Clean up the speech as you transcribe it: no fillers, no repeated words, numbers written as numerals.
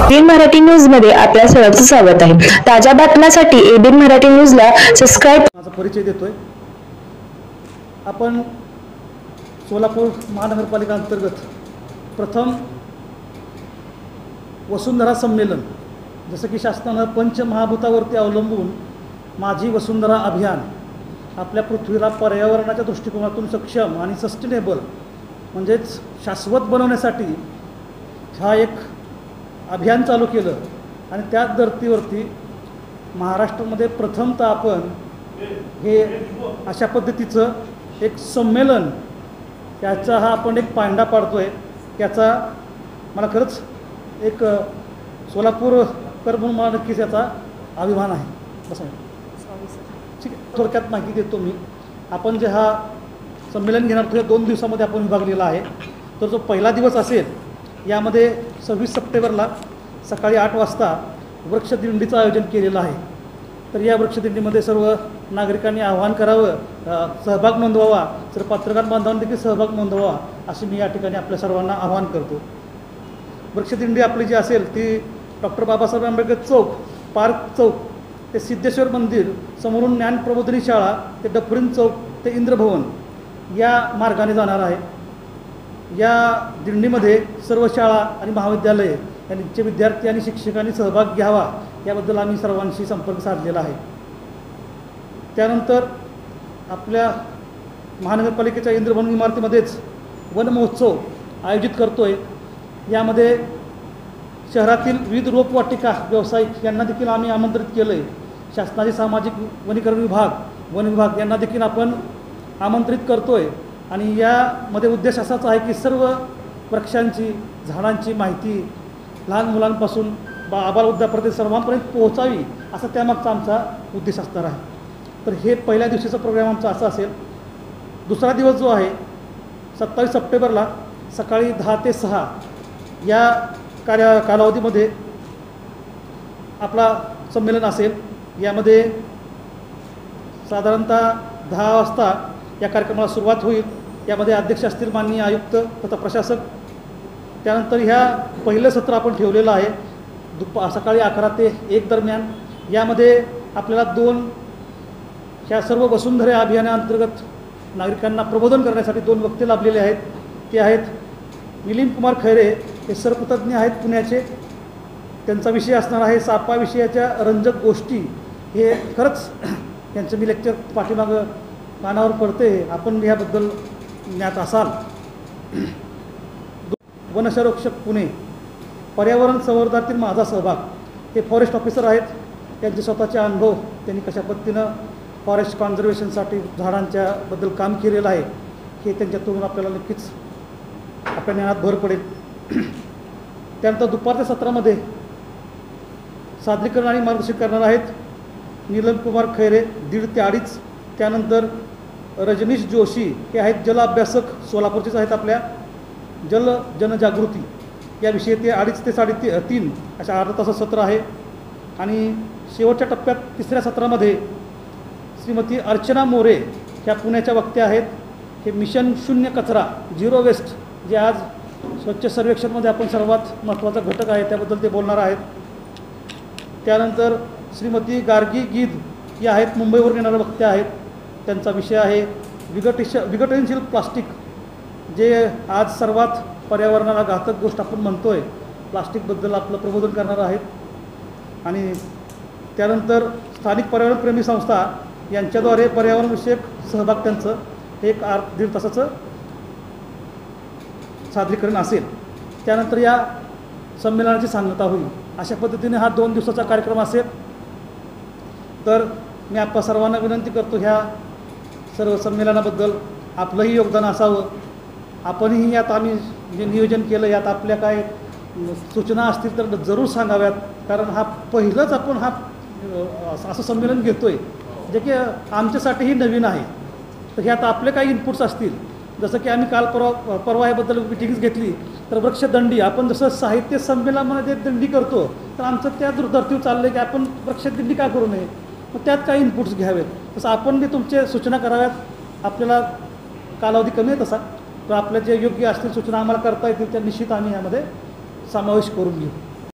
ABN Marathi news मध्ये आपल्या सर्वांचं स्वागत आहे। ताज्या बातम्यांसाठी एबीएन मराठी न्यूजला सबस्क्राइब। माझा परिचय देतोय। आपण सोलापूर महानगरपालिका अंतर्गत प्रथम वसुंधरा संमेलन, जसं की शासनाने पंचमहाभूतावरती अवलंबून माझी वसुंधरा अभियान आपल्या पृथ्वीला पर्यावरणाच्या दृष्टिकोनातून सक्षम आणि सस्टेनेबल म्हणजेच शाश्वत बनवण्यासाठी हा एक अभियान चालू केलं आणि त्याच धर्तीवरती महाराष्ट्रामध्ये प्रथमतः आपण हे अशा पद्धतीचं एक संमेलन याचा हा आपण एक पायंडा पाडतोय। याचा मला खरंच एक सोलापूरकर म्हणून मला नक्कीच याचा अभिमान आहे। बस ठीक आहे, थोडक्यात माहिती देतो मी। आपण जे हा संमेलन घेणार आहोत 2 दिवसामध्ये आपण विभागलेला आहे। तर जो पहिला दिवस असेल यामध्ये 26 सप्टेंबरला सकाळी 8 वाजता वृक्षदिंडीचं आयोजन केलेलं आहे। तर या वृक्षदिंडीमध्ये सर्व नागरिकांनी आवाहन करावं, सहभाग नोंदवावा, तर पत्रकार बांधवांनी देखील सहभाग नोंदवावा असे मी या ठिकाणी आपल्या सर्वांना आवाहन करतो। वृक्षदिंडी आपली जी असेल ती डॉक्टर बाबासाहेब आंबेडकर चौक, पार्क चौक ते सिद्धेश्वर मंदिर, समोरून ज्ञान प्रबोधिनी शाळा ते डफरीन चौक ते इंद्रभवन या मार्गाने जाणार आहे। या दिंडीमध्ये सर्व शाळा आणि महाविद्यालये यांचे विद्यार्थी आणि शिक्षकांनी सहभाग घ्यावा याबद्दल आम्ही सर्वांशी संपर्क साधलेला आहे। त्यानंतर आपल्या महानगरपालिकेच्या इंद्रभवन इमारतीमध्येच वन महोत्सव आयोजित करतोय। यामध्ये शहरातील विविध रोपवाटिका व्यावसायिक यांना देखील आम्ही आमंत्रित केलं आहे। शासनाचे सामाजिक वनीकरण विभाग, वन विभाग यांना देखील आपण आमंत्रित करतोय आणि यामध्ये उद्देश असाच आहे की सर्व वृक्षांची, झाडांची माहिती लहान मुलांपासून आबालवृद्धापर्यंत सर्वांपर्यंत पोहोचावी असा त्यामागचा आमचा उद्देश असणार आहे। तर हे पहिल्या दिवशीचा प्रोग्राम आमचा असा असेल। दुसरा दिवस जो आहे 27 सप्टेंबरला सकाळी 10 ते 6 या कालावधीमध्ये आपला संमेलन असेल। यामध्ये साधारणतः 10 वाजता या कार्यक्रमाला सुरुवात होईल। यामध्ये अध्यक्ष असतील माननीय आयुक्त तथा प्रशासक। त्यानंतर ह्या पहिलं सत्र आपण ठेवलेलं आहे सकाळी 11 ते 1 दरम्यान। यामध्ये आपल्याला 2 ह्या सर्व वसुंधरा अभियानाअंतर्गत नागरिकांना प्रबोधन करण्यासाठी 2 वक्ते लाभलेले आहेत। ते आहेत मिलिंद कुमार खैरे, हे सर्पतज्ञ आहेत पुण्याचे। त्यांचा विषय असणार आहे सापा विषयाच्या रंजक गोष्टी। हे खरंच त्यांचं मी लेक्चर पाठीमागं कानावर पडते, आपण याबद्दल ज्ञात असाल। वनसंरक्षक पुणे, पर्यावरण संवर्धनातील माझा सहभाग, हे फॉरेस्ट ऑफिसर आहेत। त्यांचे स्वतःचे अनुभव, त्यांनी कशा पद्धतीनं फॉरेस्ट कॉन्झर्वेशनसाठी झाडांच्या बद्दल काम केलेलं आहे हे त्यांच्यातून आपल्याला नक्कीच आपल्या ज्ञानात भर पडेल। त्यानंतर दुपारच्या सत्रामध्ये सादरीकरण आणि मार्गदर्शन करणार आहेत नीलम कुमार खैरे 1:30 ते 2:30। त्यानंतर रजनीश जोशी, हे आहेत जल अभ्यासक, सोलापूरचेच आहेत। आपल्या जनजागृती या विषयी ते 2:30 ते 3:30 अशा अर्धा तासाचं सत्र आहे। आणि शेवटच्या टप्प्यात 3ऱ्या सत्रामध्ये श्रीमती अर्चना मोरे ह्या पुण्याच्या वक्त्या आहेत। हे मिशन शून्य कचरा, झिरो वेस्ट, जे आज स्वच्छ सर्वेक्षणमध्ये आपण सर्वात महत्त्वाचा घटक आहे त्याबद्दल ते बोलणार आहेत। त्यानंतर श्रीमती गार्गी गीध या आहेत, मुंबईवरून येणाऱ्या वक्त्या आहेत। त्यांचा विषय आहे विघटनशील प्लास्टिक, जे आज सर्वात पर्यावरणाला घातक गोष्ट आपण म्हणतोय, प्लास्टिकबद्दल आपलं प्रबोधन करणार आहेत। आणि त्यानंतर स्थानिक पर्यावरणप्रेमी संस्था यांच्याद्वारे पर्यावरणविषयक सहभाग त्यांचं हे 1.5 तासाचं सादरीकरण असेल। त्यानंतर या संमेलनाची सांगता होईल। अशा पद्धतीने हा 2 दिवसाचा कार्यक्रम असेल। तर मी आपल्या सर्वांना विनंती करतो, ह्या सर्व संमेलनाबद्दल आपलंही योगदान असावं। आपणही यात आम्ही जे नियोजन केलं यात आपल्या काय सूचना असतील तर जरूर सांगाव्यात, कारण हा पहिलंच आपण असं संमेलन घेतोय जे की आमच्यासाठीही नवीन आहे। तर ह्यात आपले काही इनपुट्स असतील, जसं की आम्ही काल परवा याबद्दल मिटिंग्स घेतली, तर वृक्षदंडी आपण जसं साहित्य संमेलनामध्ये दिंडी करतो, तर आमचं त्या धर्तीवर चाललं की आपण वृक्षदिंडी का करू नये, मग त्यात काही इनपुट्स घ्यावेत। तसं आपण बी तुमचे सूचना कराव्यात। आपल्याला कालावधी कमी आहे तसा, तर आपल्या जे योग्य असतील सूचना आम्हाला करता येतील त्या निश्चित आम्ही यामध्ये समावेश करून घेऊ।